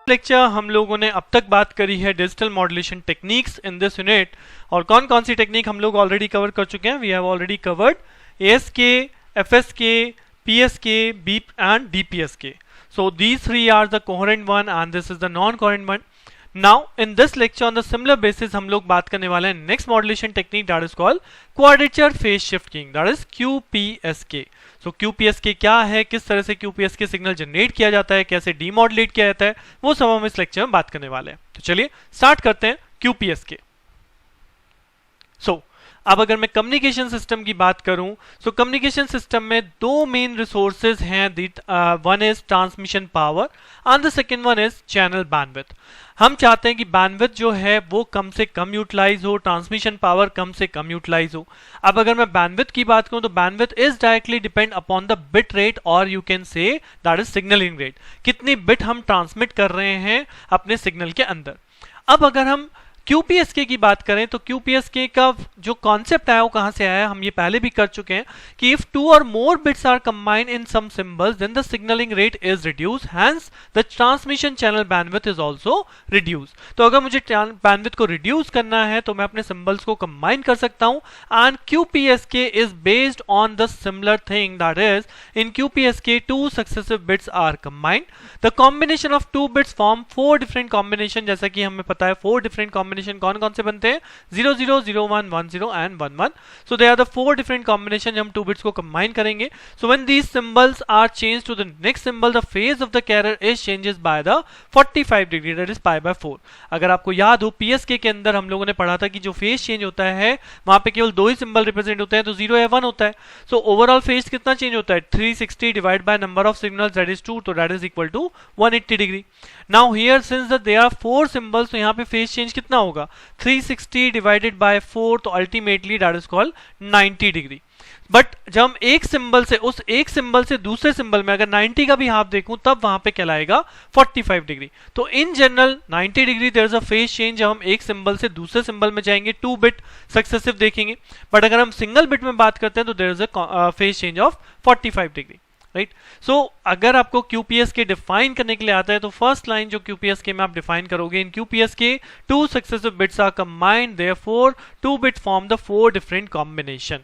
Lecture हम लोगों ने अब तक बात करी है digital modulation techniques in this unit. और कौन कौन सी टेक्निक हम लोग ऑलरेडी कवर कर चुके हैं? We have already covered ASK, FSK, PSK, BIP and DPSK. So these three are the coherent one and this is the non-coherent one. Now in this lecture on the similar basis हम लोग बात करने वाले हैं next modulation technique that is called quadrature phase shift keying, that is QPSK. So QPSK क्या है, किस तरह से QPSK सिग्नल जनरेट किया जाता है, कैसे डीमॉड्यूलेट किया जाता है, वो सब हम इस लेक्चर में बात करने वाले हैं। तो चलिए स्टार्ट करते हैं QPSK। अब अगर मैं कम्युनिकेशन सिस्टम की बात करूं, तो कम्युनिकेशन सिस्टम में दो मेन रिसोर्सेज हैं। One is transmission power and the second one is channel bandwidth. हम चाहते हैं कि बैंडविड्थ जो है वो कम से कम यूटिलाइज हो, ट्रांसमिशन पावर कम से कम यूटिलाइज हो। अब अगर मैं बैंडविड्थ की बात करूं तो bandwidth is directly depend upon the bit rate और you can say that is signaling rate, कितनी बिट हम ट्रांसमिट कर रहे हैं अपने सिग्नल के अंदर। अब अगर हम QPSK की बात करें तो QPSK का जो कॉन्सेप्ट आया वो कहां से आया, हम ये पहले भी कर चुके हैं कि इफ टू और more bits are combined in some symbols then the signaling rate is reduce, hence the transmission channel bandwidth is also reduce. तो अगर मुझे बैंडविड्थ को रिड्यूस करना है तो मैं अपने सिंबल्स को कंबाइन कर सकता हूं and QPSK is based on the similar thing, that is in QPSK two successive bits are combined. The combination of two bits form 4 different combination, जैसा कि हमें पता है 4 डिफरेंट कॉम्बिनेशन कौन कौन से बनते हैं, 0 0 0 1 1 0 and 1 1। So they are the 4 different combination, हम 2 बिट्स को कंबाइन करेंगे। So when these symbols are change to the next symbol the phase of the carrier is changes by the 45 degree, that is pi by 4। अगर आपको याद हो PSK के अंदर हम लोगों ने पढ़ा था कि जो फेज चेंज होता है वहां पे केवल 2 ही सिंबल रिप्रेजेंट होते हैं, तो 0 या 1 होता है। सो ओवरऑल फेज कितना चेंज होता है, 360 divide by number of signals that is 2, तो that is equal to 180 degree. Now here since that there are 4 symbols, तो यहाँ पे फेज चेंज कितना होगा, 360 डिवाइडेड बाय 4, तो ultimately that is called 90 degree. But जब हम एक सिंबल से उस एक सिंबल से दूसरे सिंबल में अगर 90 का भी हाफ देखूं तब वहां पे कहलाएगा 45 डिग्री। तो in general 90 degree there is a phase change जब हम एक सिंबल से दूसरे सिंबल में जाएंगे, 2 बिट सक्सेसिव देखेंगे। बट अगर हम सिंगल बिट में बात करते हैं तो there is a phase change of 45 degree, right. So अगर आपको QPSK डिफाइन करने के लिए आता है तो फर्स्ट लाइन जो QPSK में आप डिफाइन करोगे, in QPSK 2 successive bits are combined, therefore 2 bit form the 4 different combination.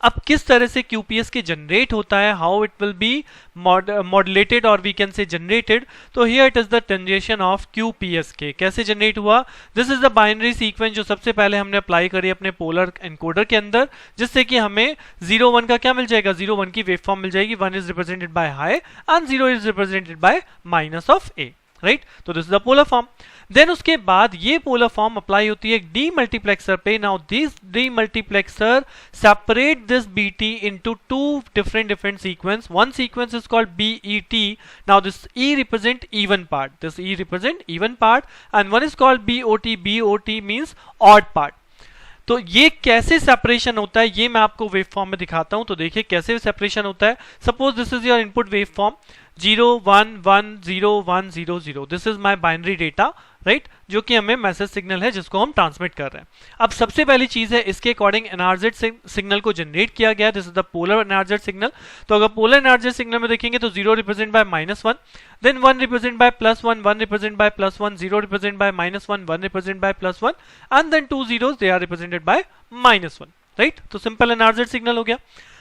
अब किस तरह से QPSK जनरेट होता है, how it will be modulated और वी कैन से जनरेटेड, तो here it is the generation of QPSK। कैसे जनरेट हुआ, this is the binary sequence जो सबसे पहले हमने अप्लाई करी अपने पोलर एनकोडर के अंदर, जिससे कि हमें 0 1 का क्या मिल जाएगा, 0 1 की वेव फॉर्म मिल जाएगी, 1 is represented by high and 0 is represented by minus of A, right. तो this is the polar form. Then उसके बाद ये पोलर फॉर्म अप्लाई होती है डीमल्टीप्लेक्सर पे। Now this demultiplexer separate this BT into 2 different sequence. One sequence is called BET। Now this E represent even part, this E represent even part and one is called BOT। BOT means odd part। तो ये कैसे separation होता है ये मैं आपको wave form में दिखाता हूं। तो देखिए कैसे सेपरेशन होता है। Suppose this is your input wave form 0 1 1 0 1 0 0, this is my binary data, right, जो कि हमें मैसेज सिग्नल है जिसको हम ट्रांसमिट कर रहे हैं। अब सबसे पहली चीज है इसके अकॉर्डिंग एनआरजेड सिग्नल को जनरेट किया गया, this is the polar NRZ signal. तो अगर पोलर एनआरजेड सिग्नल में देखेंगे तो 0 represent by -1, then 1 represent by +1, 1 represent by +1, 0 represent by -1, 1 represent by +1 and then 2 zeros they are represented by -1, right. तो simple NRZ signal हो गया।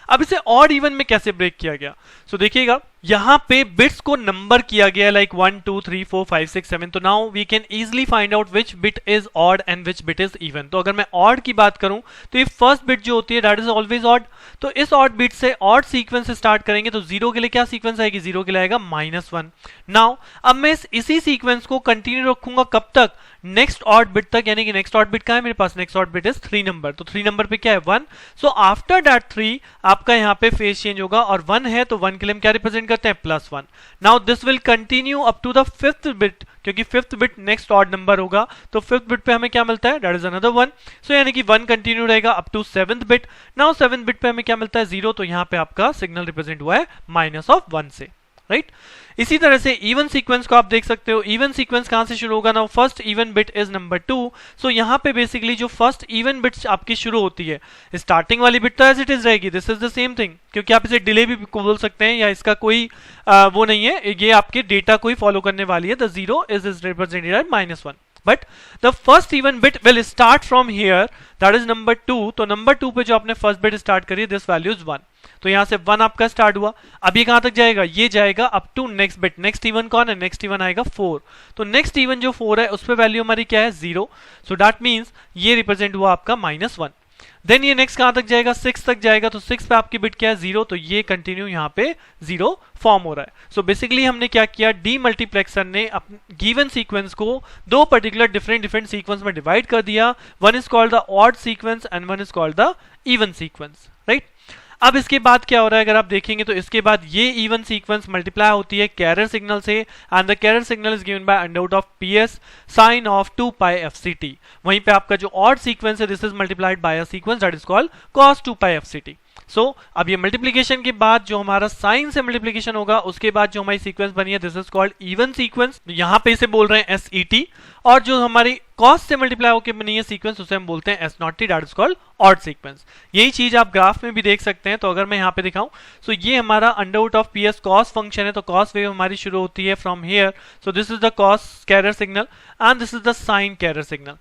अब इसे ऑड इवन में कैसे ब्रेक किया गया, सो देखिएगा यहां पे बिट्स को नंबर किया गया लाइक 1 2 3 4 5 6 7। तो now we can easily find out which bit is odd and which bit is even. तो अगर मैं ऑड की बात करूं तो ये फर्स्ट बिट जो होती है दैट इज ऑलवेज ऑड। तो इस ऑड बिट से ऑड सीक्वेंस से स्टार्ट करेंगे तो 0 के लिए क्या सीक्वेंस आएगी, 0 के लिए आएगा -1। नाउ अब मैं इसी सीक्वेंस को कंटिन्यू रखूंगा कब तक, नेक्स्ट ऑड बिट तक, यानी कि नेक्स्ट ऑड बिट कहां है मेरे पास, next odd bit is 3 number. तो 3 नंबर पे क्या है 1। सो आफ्टर दैट 3 आपका यहां पे फेज चेंज होगा और 1 है तो 1 के लिए हम क्या रिप्रेजेंट करते हैं +1। Now this will continue up to the 5th bit, क्योंकि 5th bit next odd number होगा तो 5th बिट पे हमें क्या मिलता है, दैट इज अनदर 1। सो यानी कि 1 कंटिन्यू रहेगा up to 7th bit. Now 7th bit पे हमें क्या मिलता है 0, तो यहां पे आपका सिग्नल रिप्रेजेंट हुआ है -1 से, राइट। इसी तरह से इवन सीक्वेंस को आप देख सकते हो। इवन सीक्वेंस कहां से शुरू होगा ना, first even bit is number 2। सो यहां पे बेसिकली जो फर्स्ट इवन बिट आपकी शुरू होती है, स्टार्टिंग वाली बिट तो एज इट इज रहेगी, this is the same thing, क्योंकि आप इसे डिले भी बोल सकते हैं या इसका कोई वो नहीं है, ये आपके डेटा को ही फॉलो करने वाली है। The zero is represented at -1, but the first even bit will start from here, that is number 2। तो नंबर 2 पे जो आपने फर्स्ट बिट स्टार्ट करी, दिस वैल्यू इज 1। तो यहां से 1 आपका स्टार्ट हुआ। अब ये कहां तक जाएगा, ये जाएगा up to next bit. Next even कौन है, नेक्स्ट इवन आएगा 4। तो नेक्स्ट इवन जो 4 है उस पे वैल्यू हमारी क्या है, 0। सो दैट मींस ये रिप्रेजेंट हुआ आपका -1। देन ये नेक्स्ट कहां तक जाएगा, 6 तक जाएगा। तो 6 पे आपकी बिट क्या है, 0। तो ये कंटिन्यू यहाँ पे 0 फॉर्म हो रहा है। सो बेसिकली हमने क्या किया, डीमल्टीप्लेक्सर ने गिवन सीक्वेंस को दो पर्टिकुलर डिफरेंट सीक्वेंस में डिवाइड कर दिया। One is called the odd sequence and one is called the even sequence, right. अब इसके बाद क्या हो रहा है, अगर आप देखेंगे तो इसके बाद ये इवन सीक्वेंस मल्टीप्लाई होती है कैरियर सिग्नल से, and the carrier signal is given by under root of PS sine of 2 pi FCT। वहीं पे आपका जो ऑड सीक्वेंस है, this is multiplied by a sequence that is called cos 2 pi FCT। So अब ये multiplication के बाद जो हमारा साइन से मल्टीप्लीकेशन होगा, उसके बाद जो हमारी सीक्वेंस बनी है, this is called even sequence. यहां पे इसे बोल रहे हैं SET। और जो हमारी कॉस से मल्टीप्लाई होकर बनी है सीक्वेंस, उसे हम बोलते हैं S0T, that is called odd sequence. यही चीज आप ग्राफ में भी देख सकते हैं। तो अगर मैं यहाँ पे दिखाऊं, सो ये हमारा under root of PS cos function है। तो कॉस वेव हमारी शुरू होती है from here. So this is the cos carrier signal and this is the sine carrier signal,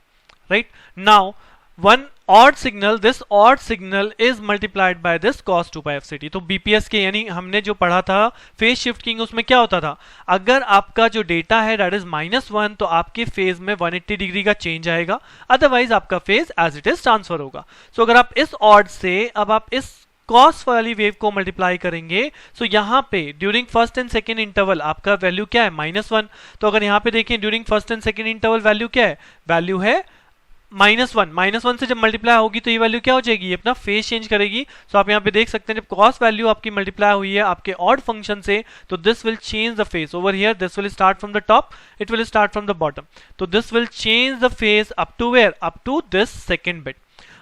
right. Now one odd signal, this odd signal is multiplied by this cos 2 pi FCT। तो BPS के यानी हमने जो पढ़ा था phase shift king, उसमें क्या होता था, अगर आपका जो डेटा है दैट इज -1, तो आपके फेज में 180 डिग्री का चेंज आएगा, अदरवाइज आपका phase as it is transfer होगा। सो अगर आप इस ऑड से अब आप इस कॉस वाली वेव को मल्टीप्लाई करेंगे, सो यहाँ पे during first and second interval आपका वैल्यू क्या है, -1। तो अगर यहाँ पे देखें during first and second interval value क्या है, वैल्यू है -1। -1 से जब मल्टीप्लाई होगी तो ये वैल्यू क्या हो जाएगी, ये अपना फेज चेंज करेगी। सो आप यहाँ पे देख सकते हैं जब कॉस वैल्यू आपकी मल्टीप्लाई हुई है आपके ऑड फंक्शन से, तो this will change the phase over here, this will start from the top, it will start from the bottom. तो this will change the phase up to where, up to this second bit.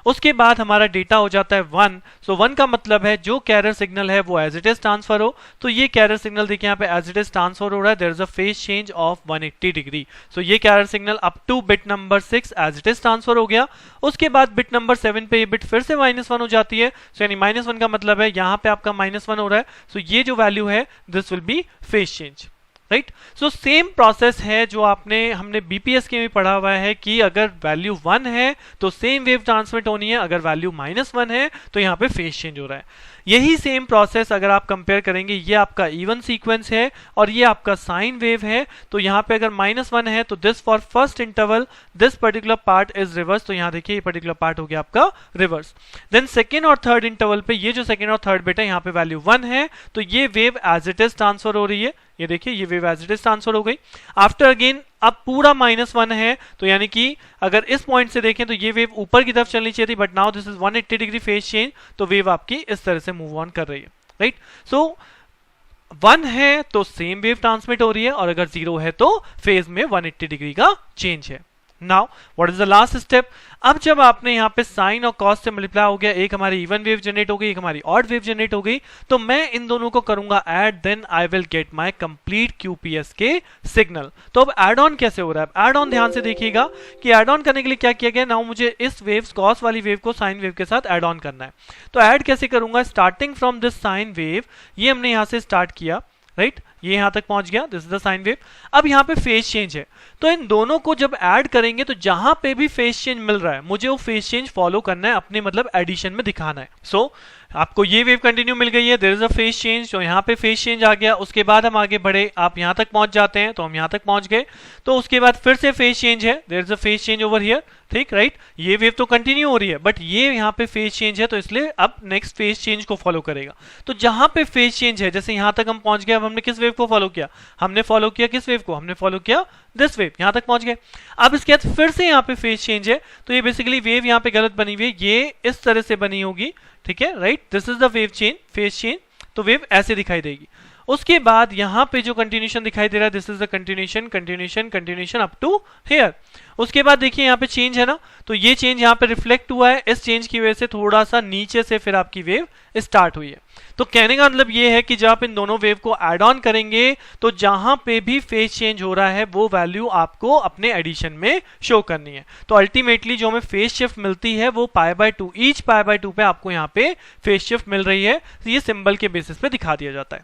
उसके बाद हमारा data हो जाता है 1। सो 1 का मतलब है जो कैरियर सिग्नल है वो एज इट इज ट्रांसफर हो। तो ये कैरियर सिग्नल देखिए यहाँ पे एज इट इज ट्रांसफर हो रहा है, there is a phase change of 180 degree. So ये carrier signal up to bit number 6 as it is transfer हो गया। उसके बाद बिट नंबर 7 पे ये बिट फिर से -1 हो जाती है। सो यानी -1 का मतलब है यहाँ पे आपका -1 हो रहा है। सो ये जो वैल्यू है this will be phase change, right. So same process है जो हमने BPS के में पढ़ा हुआ है कि अगर वैल्यू 1 है तो सेम वेव ट्रांसमिट होनी है, अगर वैल्यू -1 है तो यहाँ पे फेज चेंज हो रहा है। यही सेम प्रोसेस अगर आप कंपेयर करेंगे, ये आपका इवन सीक्वेंस है और ये आपका साइन वेव है। तो यहाँ पे अगर -1 है तो this for first interval this particular part is reverse. तो यहाँ देखिए ये पर्टिकुलर पार्ट हो गया आपका रिवर्स। देन सेकेंड और थर्ड इंटरवल पे ये जो सेकेंड और थर्ड बिट है यहाँ पे वैल्यू 1 है, तो ये wave as it is transfer हो रही है। ये देखिए ये wave as it is transfer हो गई। आफ्टर अगेन अब पूरा -1 है, तो यानी कि अगर इस पॉइंट से देखें तो ये वेव ऊपर की तरफ चलनी चाहिए थी, but now this is 180 degree phase change. तो वेव आपकी इस तरह से मूव ऑन कर रही है, राइट। सो 1 है तो सेम वेव ट्रांसमिट हो रही है, और अगर 0 है तो फेज में 180 डिग्री का चेंज है। Now what is the last step, अब जब आपने यहाँ पे साइन और कॉस से मल्टीप्लाई हो गया, एक हमारी इवन वेव जनरेट हो गई, एक हमारी ऑड वेव जनरेट हो गई, तो मैं इन दोनों को करूंगा add, then I will get my complete QPS के सिग्नल। तो अब एड ऑन कैसे हो रहा है, एड ऑन ध्यान से देखिएगा कि एड ऑन करने के लिए क्या किया गया, नाउ मुझे इस वेव कॉस वाली वेव को साइन वेव के साथ एड ऑन करना है। तो ऐड कैसे करूंगा, starting from this sine wave, ये हमने यहां से स्टार्ट किया, राइट, ये यहां तक पहुंच गया, this is the sine wave. अब यहां पे फेज चेंज है, तो इन दोनों को जब ऐड करेंगे तो जहां पे भी फेज चेंज मिल रहा है मुझे वो फेज चेंज फॉलो करना है, अपने मतलब एडिशन में दिखाना है। सो आपको ये वेव कंटिन्यू मिल गई है, there is a phase change, तो यहाँ पे फेज चेंज आ गया। उसके बाद हम आगे बढ़े, आप यहाँ तक पहुंच जाते हैं, तो हम यहाँ तक पहुंच गए। तो उसके बाद फिर से फेज चेंज है, there is a phase change over here, ठीक, राइट। ये वेव तो कंटिन्यू हो रही है, बट ये यहाँ पे फेज चेंज है, तो इसलिए अब नेक्स्ट फेज चेंज को फॉलो करेगा। तो जहां पे फेज चेंज है, जैसे यहाँ तक हम पहुंच गए, अब हमने किस वेव को फॉलो किया, हमने फॉलो किया किस वेव को, हमने फॉलो किया दिस वेव, यहां तक पहुंच गए। अब इसके बाद फिर से यहाँ पे फेज चेंज है, तो ये बेसिकली वेव यहाँ पे गलत बनी हुई है, ये इस तरह से बनी होगी, ठीक है, right, this is the wave change, phase change, तो वेव ऐसे दिखाई देगी। उसके बाद यहाँ पे जो कंटिन्यूशन दिखाई दे रहा है, this is the continuation continuation continuation up to here. उसके बाद देखिए यहाँ पे चेंज है ना, तो ये चेंज यहाँ पे रिफ्लेक्ट हुआ है, इस चेंज की वजह से थोड़ा सा नीचे से फिर आपकी वेव स्टार्ट हुई है। तो कहने का मतलब ये है कि जब आप इन दोनों वेव को ऐड ऑन करेंगे तो जहां पे भी फेज चेंज हो रहा है वो वैल्यू आपको अपने एडिशन में शो करनी है। तो अल्टीमेटली जो हमें फेज शिफ्ट मिलती है वो π/2, ईच π/2 पे आपको यहाँ पे फेज शिफ्ट मिल रही है। तो ये सिंबल के बेसिस पे दिखा दिया जाता है,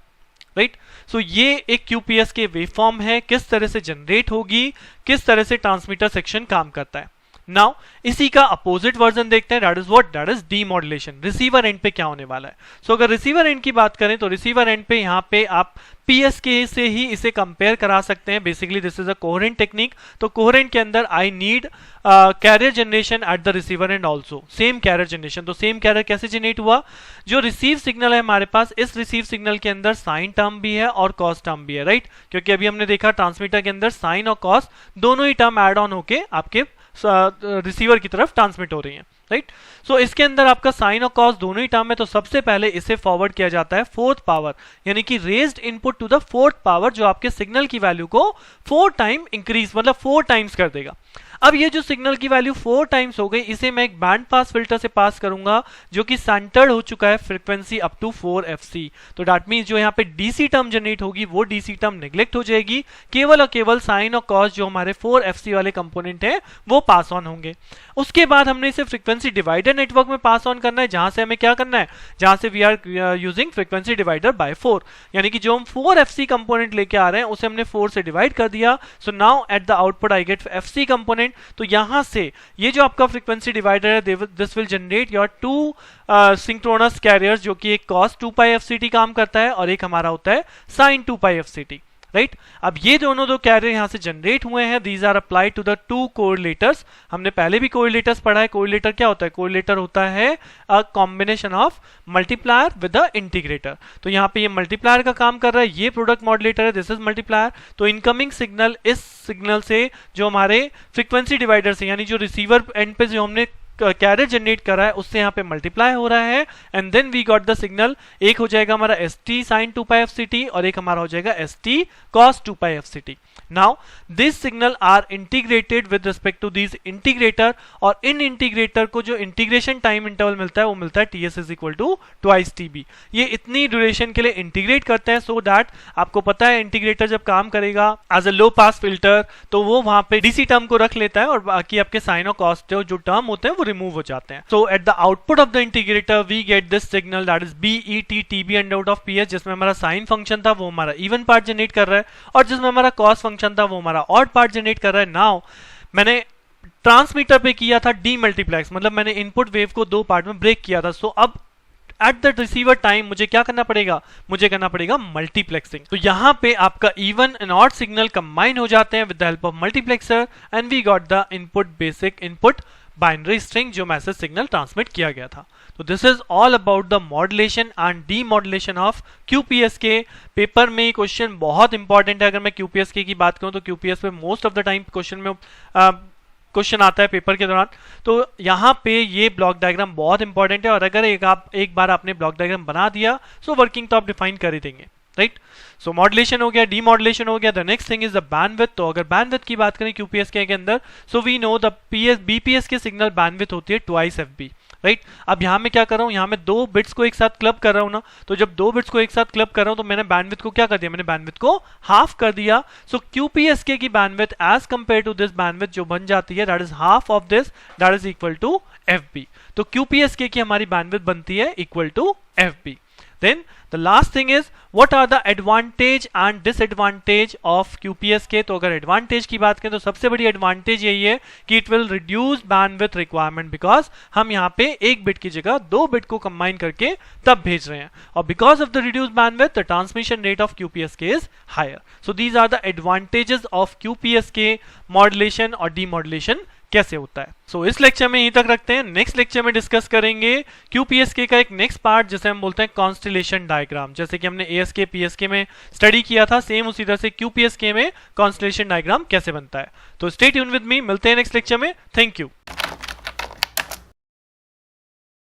राइट। सो ये एक QPS के वेव फॉर्म है, किस तरह से जनरेट होगी, किस तरह से ट्रांसमीटर सेक्शन काम करता है। नाउ इसी का अपोजिट वर्जन देखते हैं, that is what, that is demodulation. Receiver and पे क्या होने वाला है। सो अगर रिसीवर एंड की बात करें तो रिसीवर एंड पे यहाँ पे आप PSK से ही इसे कंपेयर करा सकते हैं। Basically this is a coherent technique. तो कोहेरेंट के अंदर I need carrier generation at the receiver and also same carrier generation. तो सेम कैरियर कैसे जनरेट हुआ, जो रिसीव सिग्नल है हमारे पास, इस रिसीव सिग्नल के अंदर साइन टर्म भी है और कॉस टर्म भी है, राइट। क्योंकि अभी हमने देखा ट्रांसमीटर के अंदर साइन और कॉस दोनों ही टर्म एड ऑन होके आपके रिसीवर की तरफ ट्रांसमिट हो रही है, राइट। सो इसके अंदर आपका साइन और कॉस दोनों ही टर्म है। तो सबसे पहले इसे फॉरवर्ड किया जाता है फोर्थ पावर, यानी कि raised input to the fourth power, जो आपके सिग्नल की वैल्यू को 4 टाइम इंक्रीज, मतलब 4 टाइम्स कर देगा। अब ये जो सिग्नल की वैल्यू 4 टाइम्स हो गई, इसे मैं एक बैंड पास फिल्टर से पास करूंगा जो कि सेंटर्ड हो चुका है फ्रीक्वेंसी अप टू 4 FC। तो दैट मींस जो यहाँ पे डीसी टर्म जनरेट होगी वो डीसी टर्म नेग्लेक्ट हो जाएगी, केवल और केवल साइन और कॉस जो हमारे 4 FC वाले कंपोनेंट है वो पास ऑन होंगे। उसके बाद हमने इसे फ्रीक्वेंसी डिवाइडर नेटवर्क में पास ऑन करना है, जहां से हमें क्या करना है, जहां से we are using frequency divider by 4, यानी कि जो हम 4 FC कंपोनेंट लेके आ रहे हैं उसे हमने 4 से डिवाइड कर दिया। So now at the output I get FC component. तो यहां से ये जो आपका फ्रीक्वेंसी डिवाइडर है, this will generate your 2 synchronous carriers, जो कि एक cos 2πfct काम करता है और एक हमारा होता है sin 2πfct, राइट। अब ये दोनों दो कैरियर यहां से जनरेट हुए हैं, these are applied to the 2 correlators. हमने पहले भी कोरिलेटर्स पढ़ा है। कोरिलेटर क्या होता है, कोरिलेटर होता है a combination of multiplier with the integrator. तो यहाँ पे ये मल्टीप्लायर का काम कर रहा है, ये प्रोडक्ट मॉड्यूलेटर है, दिस इज मल्टीप्लायर। तो इनकमिंग सिग्नल इस सिग्नल से जो हमारे फ्रीक्वेंसी डिवाइडर से, यानी जो रिसीवर एंड पे जो हमने कैरियर जनरेट करा है उससे यहाँ पे मल्टीप्लाई हो रहा है, and then we got the signal. एक हो जाएगा हमारा ST sin 2πfct और एक हमारा हो जाएगा ST cos 2πfct। Now this signal are integrated with respect to this integrator, और इन इंटीग्रेटर को जो इंटीग्रेशन टाइम इंटरवल मिलता है वो मिलता है TS is equal to twice TB। ये इतनी ड्यूरेशन के लिए इंटीग्रेट करते हैं, सो दैट आपको पता है इंटीग्रेटर जब काम करेगा as a low pass filter तो वो वहां पे डीसी टर्म को रख लेता है और बाकी आपके साइन और कॉस जो टर्म होते हैं वो रिमूव हो जाते हैं। So at the output of the integrator we get this signal that is BET TB under root of PS, जिसमें हमारा साइन फंक्शन था वो हमारा इवन पार्ट जनरेट कर रहा है, और जिसमें हमारा कॉस फंक्शन था वो हमारा ऑड पार्ट जनरेट कर रहा है। नाउ मैंने ट्रांसमीटर पे किया था डीमल्टीप्लेक्स, मतलब मैंने इनपुट वेव को 2 पार्ट में ब्रेक किया था। सो अब एट द रिसीवर टाइम मुझे क्या करना पड़ेगा, मुझे करना पड़ेगा मल्टीप्लेक्सिंग। तो यहाँ पे आपका even and odd signal combine हो जाते हैं with the help of multiplexer, and we got the input basic input binary string जो मैसेज सिग्नल ट्रांसमिट किया गया था। तो this is all about the modulation and demodulation of QPSK। Paper में ये क्वेश्चन बहुत इंपॉर्टेंट है। अगर मैं QPSK की बात करूं तो QPS पे most of the time question में क्वेश्चन आता है पेपर के दौरान। तो यहाँ पे ये ब्लॉक डायग्राम बहुत इंपॉर्टेंट है, और अगर एक बार आपने ब्लॉक डायग्राम बना दिया सो वर्किंग तो आप डिफाइन कर ही देंगे, राइट। सो मॉड्यूलेशन हो गया, डीमॉड्यूलेशन हो गया। The next thing is the bandwidth. तो अगर बैंडविड्थ की बात करें QPSK के अंदर, so we know the BPS के सिग्नल बैंडविड्थ होती है 2 FB, राइट। अब यहाँ मैं क्या कर रहा हूँ, यहाँ मैं 2 बिट्स को एक साथ क्लब कर रहा हूँ ना, तो जब 2 बिट्स को एक साथ क्लब कर रहा हूँ तो मैंने बैंडविड्थ को क्या कर दिया, मैंने बैंडविड्थ को हाफ कर दिया। सो QPSK की bandwidth as compare to this bandwidth जो बन जाती है that is half of this, that is equal to FB। तो QPSK की हमारी बैंडविड्थ बनती है equal to FB। Then the last thing is what are the advantage and disadvantage of QPSK। तो अगर एडवांटेज की बात करें तो सबसे बड़ी एडवांटेज यही है कि it will reduce bandwidth requirement, because हम यहाँ पे 1 बिट की जगह 2 बिट को कंबाइन करके तब भेज रहे हैं, और because of the reduce bandwidth the transmission rate of QPSK is higher. So these are the advantages of QPSK। Modulation और डीमॉड्यूलेशन कैसे होता है। सो इस लेक्चर में यहीं तक रखते हैं। नेक्स्ट लेक्चर में डिस्कस करेंगे QPSK का एक नेक्स्ट पार्ट जिसे हम बोलते हैं कॉन्स्टेलेशन डायग्राम। जैसे कि हमने ASK PSK में स्टडी किया था, सेम उसी तरह से QPSK में कॉन्स्टेलेशन डायग्राम कैसे बनता है। तो स्टे ट्यून विद मी, मिलते हैं नेक्स्ट लेक्चर में। Thank you.